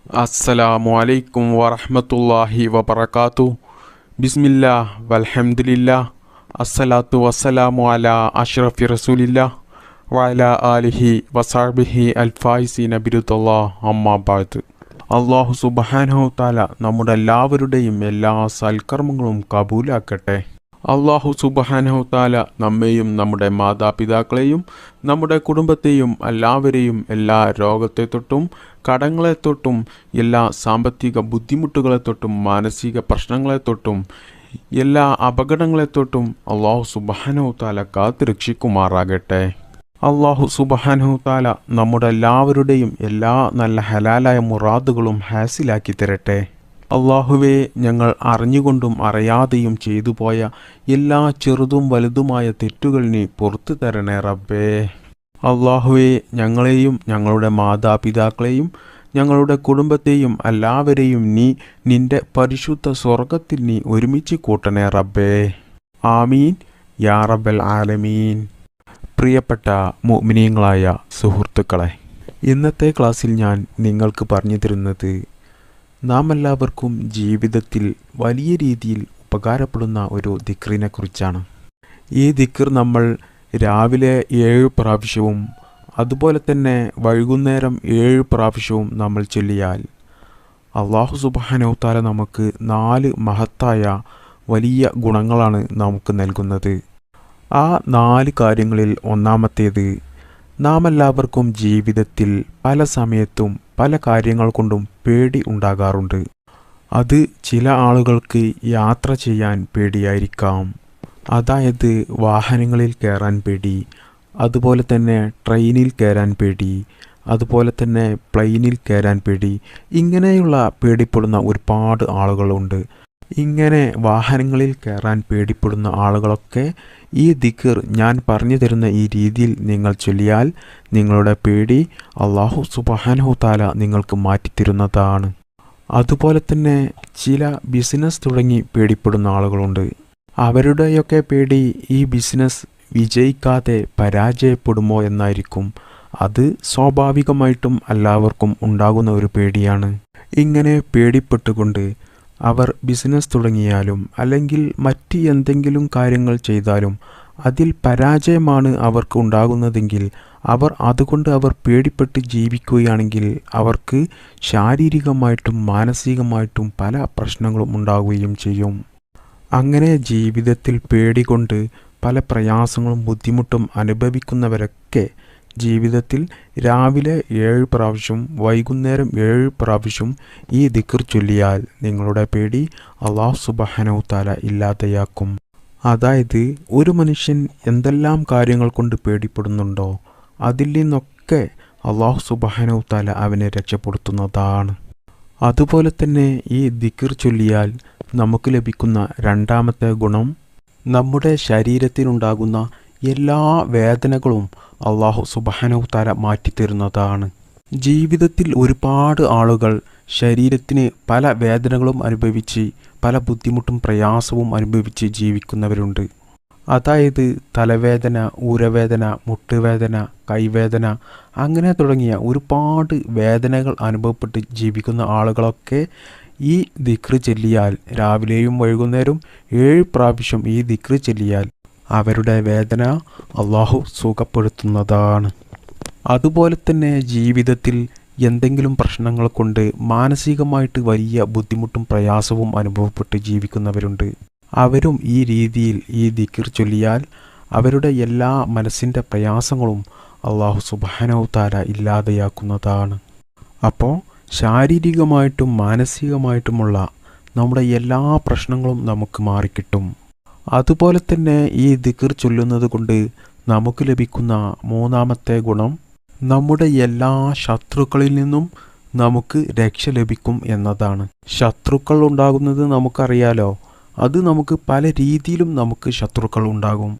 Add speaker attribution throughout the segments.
Speaker 1: അസ്സലാമു അലൈക്കും വറഹ്മത്തുള്ളാഹി വബറകാതുഹു. ബിസ്മില്ലാ വൽഹംദുലില്ലാ അസ്സലാത്തു വസ്സലാമു അലാ അഷ്റഫി റസൂലില്ലാ വഅലാ ആലിഹി വസഹ്ബിഹി അൽഫായിസീന ബിറുദല്ലാഹ് അമ്മാ ബഅദ്. അല്ലാഹു സുബ്ഹാനഹു തആല നമ്മുടെ എല്ലാവരുടെയും എല്ലാ സൽക്കർമ്മങ്ങളും കബൂലാക്കട്ടെ. അല്ലാഹു സുബ്ഹാനഹു തആല നമ്മെയും നമ്മുടെ മാതാപിതാക്കളെയും നമ്മുടെ കുടുംബത്തെയും എല്ലാവരെയും എല്ലാ രോഗത്തെ തൊട്ടും കടങ്ങളെ തൊട്ടും എല്ലാ സാമ്പത്തിക ബുദ്ധിമുട്ടുകളെ തൊട്ടും മാനസിക പ്രശ്നങ്ങളെ തൊട്ടും എല്ലാ അപകടങ്ങളെ തൊട്ടും അല്ലാഹു സുബ്ഹാനഹു തആല കാത്ത് രക്ഷിക്കുമാറാകട്ടെ. അല്ലാഹു സുബ്ഹാനഹു തആല നമ്മുടെ എല്ലാവരുടെയും എല്ലാ നല്ല ഹലാലായ മുറാദുകളും ഹാസിലാക്കി തരട്ടെ. അള്ളാഹുവേ, ഞങ്ങൾ അറിഞ്ഞുകൊണ്ടും അറിയാതെയും ചെയ്തു പോയ എല്ലാ ചെറുതും വലുതുമായ തെറ്റുകൾ നീ പുറത്തു തരണേ റബ്ബേ. അള്ളാഹുവേ, ഞങ്ങളെയും ഞങ്ങളുടെ മാതാപിതാക്കളെയും ഞങ്ങളുടെ കുടുംബത്തെയും എല്ലാവരെയും നീ നിന്റെ പരിശുദ്ധ സ്വർഗത്തിൽ നീ ഒരുമിച്ച് കൂട്ടണേ റബ്ബേ. ആമീൻ യാ റബ്ബൽ ആലമീൻ. പ്രിയപ്പെട്ട മുഅ്മിനീങ്ങളായ സുഹൃത്തുക്കളെ, ഇന്നത്തെ ക്ലാസ്സിൽ ഞാൻ നിങ്ങൾക്ക് പറഞ്ഞു തരുന്നത് നാം എല്ലാവർക്കും ജീവിതത്തിൽ വലിയ രീതിയിൽ ഉപകാരപ്പെടുന്ന ഒരു ദിക്റിനെ കുറിച്ചാണ്. ഈ ദിക്ർ നമ്മൾ രാവിലെ 7 പ്രാവശ്യവും അതുപോലെ തന്നെ വൈകുന്നേരം 7 പ്രാവശ്യവും നമ്മൾ ചൊല്ലിയാൽ അല്ലാഹു സുബ്ഹാനഹു തആല നമുക്ക് 4 മഹത്തായ വലിയ ഗുണങ്ങളാണ് നമുക്ക് നൽകുന്നത്. ആ 4 കാര്യങ്ങളിൽ ഒന്നാമത്തേത്, നാം എല്ലാവർക്കും ജീവിതത്തിൽ പല സമയത്തും പല കാര്യങ്ങൾ കൊണ്ടും പേടി ഉണ്ടാകാറുണ്ട്. അത് ചില ആളുകൾക്ക് യാത്ര ചെയ്യാൻ പേടിയായിരിക്കാം, അതായത് വാഹനങ്ങളിൽ കയറാൻ പേടി, അതുപോലെ തന്നെ ട്രെയിനിൽ കയറാൻ പേടി, അതുപോലെ തന്നെ പ്ലെയിനിൽ കയറാൻ പേടി. ഇങ്ങനെയുള്ള പേടിപ്പെടുന്ന ഒരുപാട് ആളുകളുണ്ട്. ഇങ്ങനെ വാഹനങ്ങളിൽ കയറാൻ പേടിപ്പെടുന്ന ആളുകളൊക്കെ ഈ ദിക്ർ ഞാൻ പറഞ്ഞു തരുന്ന ഈ രീതിയിൽ നിങ്ങൾ ചൊല്ലിയാൽ നിങ്ങളുടെ പേടി അല്ലാഹു സുബ്ഹാനഹു തആല നിങ്ങൾക്ക് മാറ്റിത്തരുന്നതാണ്. അതുപോലെ തന്നെ ചില ബിസിനസ് തുടങ്ങി പേടിപ്പെടുന്ന ആളുകളുണ്ട്. അവരുടെയൊക്കെ പേടി ഈ ബിസിനസ് വിജയിക്കാതെ പരാജയപ്പെടുമോ എന്നായിരിക്കും. അത് സ്വാഭാവികമായിട്ടും എല്ലാവർക്കും ഉണ്ടാകുന്ന ഒരു പേടിയാണ്. ഇങ്ങനെ പേടിപ്പെട്ടുകൊണ്ട് അവർ ബിസിനസ് തുടങ്ങിയാലും അല്ലെങ്കിൽ മറ്റ് എന്തെങ്കിലും കാര്യങ്ങൾ ചെയ്താലും അതിൽ പരാജയമാണ് അവർക്ക് ഉണ്ടാകുന്നതെങ്കിൽ അതുകൊണ്ട് അവർ പേടിപ്പെട്ട് ജീവിക്കുകയാണെങ്കിൽ അവർക്ക് ശാരീരികമായിട്ടും മാനസികമായിട്ടും പല പ്രശ്നങ്ങളും ഉണ്ടാവുകയും ചെയ്യും. അങ്ങനെ ജീവിതത്തിൽ പേടികൊണ്ട് പല പ്രയാസങ്ങളും ബുദ്ധിമുട്ടും അനുഭവിക്കുന്നവരൊക്കെ ജീവിതത്തിൽ രാവിലെ 7 പ്രാവശ്യം വൈകുന്നേരം 7 പ്രാവശ്യം ഈ ദിക്ർ ചൊല്ലിയാൽ നിങ്ങളുടെ പേടി അല്ലാഹു സുബ്ഹാനഹു തആല ഇല്ലാതെയാക്കും. അതായത് ഒരു മനുഷ്യൻ എന്തെല്ലാം കാര്യങ്ങൾ കൊണ്ട് പേടിപ്പെടുന്നുണ്ടോ അതിൽ നിന്നൊക്കെ അല്ലാഹു സുബ്ഹാനഹു തആല അവനെ രക്ഷപ്പെടുത്തുന്നതാണ്. അതുപോലെ തന്നെ ഈ ദിക്ർ ചൊല്ലിയാൽ നമുക്ക് ലഭിക്കുന്ന രണ്ടാമത്തെ ഗുണം, നമ്മുടെ ശരീരത്തിനുണ്ടാകുന്ന എല്ലാ വേദനകളും അല്ലാഹു സുബ്ഹാനഹു തആല മാറ്റിത്തരുന്നതാണ്. ജീവിതത്തിൽ ഒരുപാട് ആളുകൾ ശരീരത്തിന് പല വേദനകളും അനുഭവിച്ച് പല ബുദ്ധിമുട്ടും പ്രയാസവും അനുഭവിച്ച് ജീവിക്കുന്നവരുണ്ട്. അതായത് തലവേദന, ഊരവേദന, മുട്ടുവേദന, കൈവേദന അങ്ങനെ തുടങ്ങിയ ഒരുപാട് വേദനകൾ അനുഭവപ്പെട്ട് ജീവിക്കുന്ന ആളുകളൊക്കെ ഈ ദിക്ർ ചൊല്ലിയാൽ രാവിലെയും വൈകുന്നേരവും 7 പ്രാവശ്യം ഈ ദിക്ർ ചൊല്ലിയാൽ അവരുടെ വേദന അല്ലാഹു സുഖപ്പെടുത്തുന്നതാണ്. അതുപോലെ തന്നെ ജീവിതത്തിൽ എന്തെങ്കിലും പ്രശ്നങ്ങൾ കൊണ്ട് മാനസികമായിട്ട് വലിയ ബുദ്ധിമുട്ടും പ്രയാസവും അനുഭവപ്പെട്ട് ജീവിക്കുന്നവരുണ്ട്. അവരും ഈ രീതിയിൽ ഈ ദിക്ർ ചൊല്ലിയാൽ അവരുടെ എല്ലാ മനസ്സിൻ്റെ പ്രയാസങ്ങളും അല്ലാഹു സുബ്ഹാനഹു തആല ഇല്ലാതെയാക്കുന്നതാണ്. അപ്പോൾ ശാരീരികമായിട്ടും മാനസികമായിട്ടുമുള്ള നമ്മുടെ എല്ലാ പ്രശ്നങ്ങളും നമുക്ക് മാറിക്കിട്ടും. അതുപോലെ തന്നെ ഈ ദിക്ർ ചൊല്ലുന്നത് കൊണ്ട് നമുക്ക് ലഭിക്കുന്ന മൂന്നാമത്തെ ഗുണം, നമ്മുടെ എല്ലാ ശത്രുക്കളിൽ നിന്നും നമുക്ക് രക്ഷ ലഭിക്കും എന്നതാണ്. ശത്രുക്കൾ ഉണ്ടാകുന്നത് നമുക്കറിയാലോ. അത് നമുക്ക് പല രീതിയിലും നമുക്ക് ശത്രുക്കൾ ഉണ്ടാകും.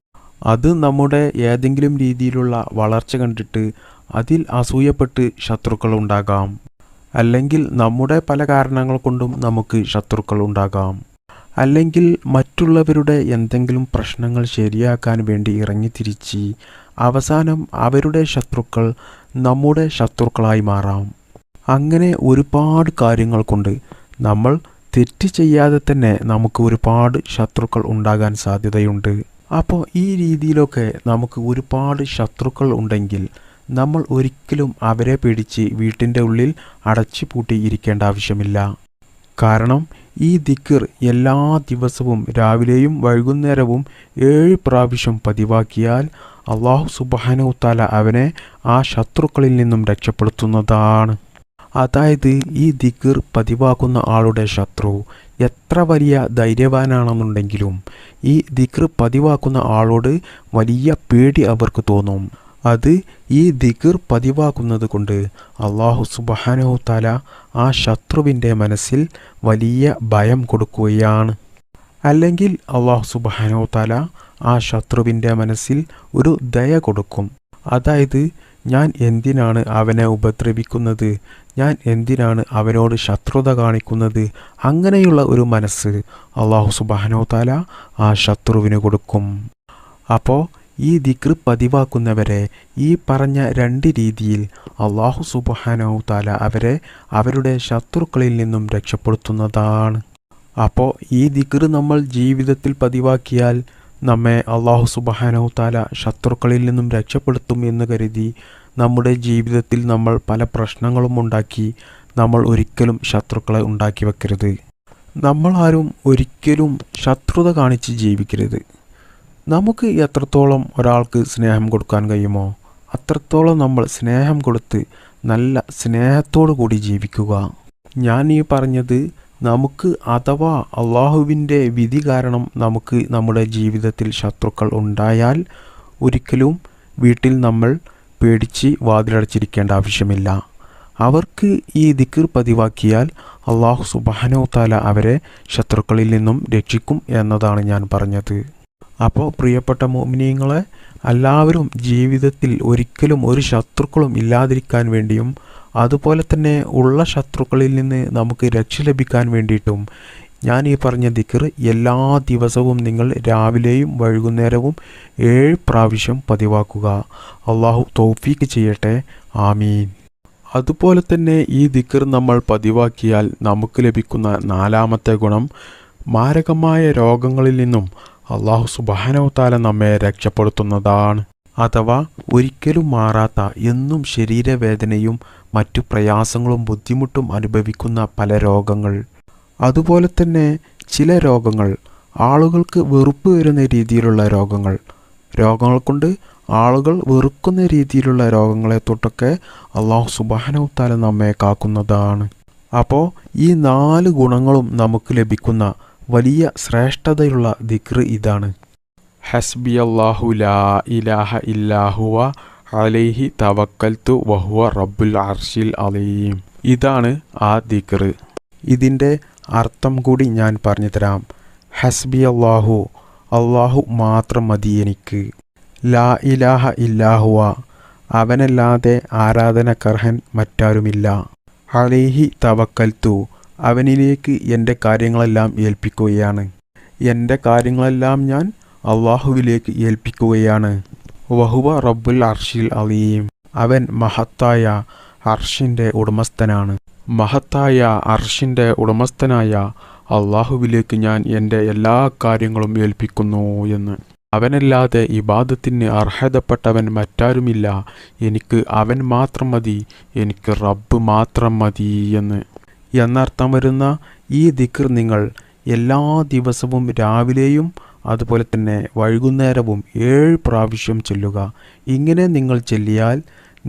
Speaker 1: അത് നമ്മുടെ ഏതെങ്കിലും രീതിയിലുള്ള വളർച്ച കണ്ടിട്ട് അതിൽ അസൂയപ്പെട്ട് ശത്രുക്കൾ ഉണ്ടാകാം, അല്ലെങ്കിൽ നമ്മുടെ പല കാരണങ്ങൾ കൊണ്ടും നമുക്ക് ശത്രുക്കൾ ഉണ്ടാകാം, അല്ലെങ്കിൽ മറ്റുള്ളവരുടെ എന്തെങ്കിലും പ്രശ്നങ്ങൾ ശരിയാക്കാൻ വേണ്ടി ഇറങ്ങിത്തിരിച്ച് അവസാനം അവരുടെ ശത്രുക്കൾ നമ്മുടെ ശത്രുക്കളായി മാറാം. അങ്ങനെ ഒരുപാട് കാര്യങ്ങൾ കൊണ്ട് നമ്മൾ തെറ്റ് ചെയ്യാതെ തന്നെ നമുക്ക് ഒരുപാട് ശത്രുക്കൾ ഉണ്ടാകാൻ സാധ്യതയുണ്ട്. അപ്പോൾ ഈ രീതിയിലൊക്കെ നമുക്ക് ഒരുപാട് ശത്രുക്കൾ ഉണ്ടെങ്കിൽ നമ്മൾ ഒരിക്കലും അവരെ പേടിച്ച് വീട്ടിൻ്റെ ഉള്ളിൽ അടച്ചു പൂട്ടി ഇരിക്കേണ്ട ആവശ്യമില്ല. കാരണം ഈ ദിക്ർ എല്ലാ ദിവസവും രാവിലെയും വൈകുന്നേരവും 7 പ്രാവശ്യം പതിവാക്കിയാൽ അല്ലാഹു സുബ്ഹാനഹു തആല അവനെ ആ ശത്രുക്കളിൽ നിന്നും രക്ഷപ്പെടുത്തുന്നതാണ്. അതായത് ഈ ദിക്ർ പതിവാക്കുന്ന ആളുടെ ശത്രു എത്ര വലിയ ധൈര്യവാനാണെന്നുണ്ടെങ്കിലും ഈ ദിക്ർ പതിവാക്കുന്ന ആളോട് വലിയ പേടി അവർക്ക് തോന്നും. അത് ഈ ദിക്ർ പതിവാക്കുന്നത് കൊണ്ട് അല്ലാഹു സുബ്ഹാനഹു തആല ആ ശത്രുവിൻ്റെ മനസ്സിൽ വലിയ ഭയം കൊടുക്കുകയാണ്. അല്ലെങ്കിൽ അല്ലാഹു സുബ്ഹാനഹു തആല ആ ശത്രുവിൻ്റെ മനസ്സിൽ ഒരു ദയ കൊടുക്കും. അതായത് ഞാൻ എന്തിനാണ് അവനെ ഉപദ്രവിക്കുന്നത്, ഞാൻ എന്തിനാണ് അവനോട് ശത്രുത കാണിക്കുന്നത്, അങ്ങനെയുള്ള ഒരു മനസ്സ് അല്ലാഹു സുബ്ഹാനഹു തആല ആ ശത്രുവിന് കൊടുക്കും. അപ്പോൾ ഈ ദിക്ർ പതിവാക്കുന്നവരെ ഈ പറഞ്ഞ 2 രീതിയിൽ അല്ലാഹു സുബ്ഹാനഹു തആല അവരെ അവരുടെ ശത്രുക്കളിൽ നിന്നും രക്ഷപ്പെടുത്തുന്നതാണ്. അപ്പോൾ ഈ ദിക്ർ നമ്മൾ ജീവിതത്തിൽ പതിവാക്കിയാൽ നമ്മെ അല്ലാഹു സുബ്ഹാനഹു തആല ശത്രുക്കളിൽ നിന്നും രക്ഷപ്പെടുത്തും എന്ന് കരുതി നമ്മുടെ ജീവിതത്തിൽ നമ്മൾ പല പ്രശ്നങ്ങളും ഉണ്ടാക്കി നമ്മൾ ഒരിക്കലും ശത്രുക്കളെ ഉണ്ടാക്കി വെക്കരുത്. നമ്മളാരും ഒരിക്കലും ശത്രുത കാണിച്ച് ജീവിക്കരുത്. നമുക്ക് എത്രത്തോളം ഒരാൾക്ക് സ്നേഹം കൊടുക്കാൻ കഴിയുമോ അത്രത്തോളം നമ്മൾ സ്നേഹം കൊടുത്ത് നല്ല സ്നേഹത്തോടു കൂടി ജീവിക്കുക. ഞാൻ ഈ പറഞ്ഞത് നമുക്ക് അഥവാ അള്ളാഹുവിൻ്റെ വിധി കാരണം നമുക്ക് നമ്മുടെ ജീവിതത്തിൽ ശത്രുക്കൾ ഉണ്ടായാൽ ഒരിക്കലും വീട്ടിൽ നമ്മൾ പേടിച്ച് വാതിലടച്ചിരിക്കേണ്ട ആവശ്യമില്ല. അവർക്ക് ഈ ദിക്ർ പതിവാക്കിയാൽ അല്ലാഹു സുബ്ഹാനഹു തആല അവരെ ശത്രുക്കളിൽ നിന്നും രക്ഷിക്കും എന്നതാണ് ഞാൻ പറഞ്ഞത്. അപ്പോൾ പ്രിയപ്പെട്ട മുഅ്മിനീങ്ങളെ, എല്ലാവരും ജീവിതത്തിൽ ഒരിക്കലും ഒരു ശത്രുക്കളും ഇല്ലാതിരിക്കാൻ വേണ്ടിയും അതുപോലെ തന്നെ ഉള്ള ശത്രുക്കളിൽ നിന്ന് നമുക്ക് രക്ഷ ലഭിക്കാൻ വേണ്ടിയിട്ടും ഞാൻ ഈ പറഞ്ഞ ദിക്ർ എല്ലാ ദിവസവും നിങ്ങൾ രാവിലെയും വൈകുന്നേരവും 7 പ്രാവശ്യം പതിവാക്കുക. അല്ലാഹു തൗഫീക്ക് ചെയ്യട്ടെ. ആമീൻ. അതുപോലെ തന്നെ ഈ ദിക്ർ നമ്മൾ പതിവാക്കിയാൽ നമുക്ക് ലഭിക്കുന്ന 4ാമത്തെ ഗുണം മാരകമായ രോഗങ്ങളിൽ നിന്നും അല്ലാഹു സുബ്ഹാനഹു തആല നമ്മെ രക്ഷപ്പെടുത്തുന്നതാണ്. അഥവാ ഒരിക്കലും മാറാത്ത എന്നും ശരീരവേദനയും മറ്റു പ്രയാസങ്ങളും ബുദ്ധിമുട്ടും അനുഭവിക്കുന്ന പല രോഗങ്ങൾ, അതുപോലെ തന്നെ ചില രോഗങ്ങൾ ആളുകൾക്ക് വെറുപ്പ് വരുന്ന രീതിയിലുള്ള രോഗങ്ങൾ കൊണ്ട് ആളുകൾ വെറുക്കുന്ന രീതിയിലുള്ള രോഗങ്ങളെ തൊട്ടൊക്കെ അല്ലാഹു സുബ്ഹാനഹു തആല നമ്മെ കാക്കുന്നതാണ്. അപ്പോൾ ഈ 4 ഗുണങ്ങളും നമുക്ക് ലഭിക്കുന്ന വലിയ ശ്രേഷ്ഠതയുള്ള ദിക്ർ ഇതാണ്. ഹസ്ബിയല്ലാഹു ലാ ഇലാഹ ഇല്ലാ ഹുവ അലൈഹി തവക്കൽതു വഹുവ റബ്ബുൽ അർശിൽ അലീം. ഇതാണ് ആ ദിക്ർ. ഇതിൻ്റെ അർത്ഥം കൂടി ഞാൻ പറഞ്ഞു തരാം. ഹസ്ബിയല്ലാഹു, അല്ലാഹു മാത്രം മതി എനിക്ക്. ലാ ഇലാഹ ഇല്ലാ ഹുവ, അവനല്ലാതെ ആരാധനക്കർഹൻ മറ്റാരുമില്ല. അലൈഹി തവക്കൽതു, അവനിലേക്ക് എൻ്റെ കാര്യങ്ങളെല്ലാം ഏൽപ്പിക്കുകയാണ്. എൻ്റെ കാര്യങ്ങളെല്ലാം ഞാൻ അള്ളാഹുവിലേക്ക് ഏൽപ്പിക്കുകയാണ്. വഹുവ റബ്ബുൽ അർശിൽ അലീം, അവൻ മഹത്തായ അർഷിൻ്റെ ഉടമസ്ഥനാണ്. മഹത്തായ അർഷിൻ്റെ ഉടമസ്ഥനായ അള്ളാഹുവിലേക്ക് ഞാൻ എൻ്റെ എല്ലാ കാര്യങ്ങളും ഏൽപ്പിക്കുന്നു എന്ന്. അവനല്ലാതെ ഇബാദത്തിന് അർഹതപ്പെട്ടവൻ മറ്റാരുമില്ല. എനിക്ക് അവൻ മാത്രം മതി, എനിക്ക് റബ്ബ് മാത്രം മതി എന്നർത്ഥം വരുന്ന ഈ ദിക്ർ നിങ്ങൾ എല്ലാ ദിവസവും രാവിലെയും അതുപോലെ തന്നെ വൈകുന്നേരവും 7 പ്രാവശ്യം ചൊല്ലുക. ഇങ്ങനെ നിങ്ങൾ ചൊല്ലിയാൽ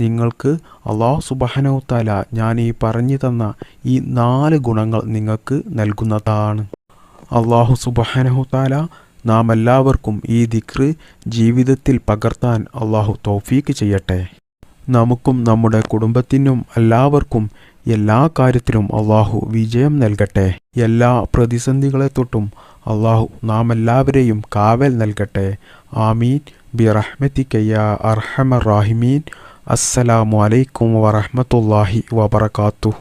Speaker 1: നിങ്ങൾക്ക് അല്ലാഹു സുബ്ഹാനഹു തആല ഞാൻ ഈ പറഞ്ഞു തന്ന ഈ 4 ഗുണങ്ങൾ നിങ്ങൾക്ക് നൽകുന്നതാണ്. അല്ലാഹു സുബ്ഹാനഹു തആല നാം എല്ലാവർക്കും ഈ ദിക്ർ ജീവിതത്തിൽ പകർത്താൻ അല്ലാഹു തൗഫീക്ക് ചെയ്യട്ടെ. നമുക്കും നമ്മുടെ കുടുംബത്തിനും എല്ലാവർക്കും എല്ലാ കാര്യത്തിലും അല്ലാഹു വിജയം നൽകട്ടെ. എല്ലാ പ്രതിസന്ധികളെ തൊട്ടും അല്ലാഹു നാം എല്ലാവരെയും കാവൽ നൽകട്ടെ. ആമീൻ ബിറഹ്മതിക യാ അർഹമർ റാഹിമീൻ. അസ്സലാമു അലൈക്കും വറഹ്മത്തുള്ളാഹി വബറകാതുഹു.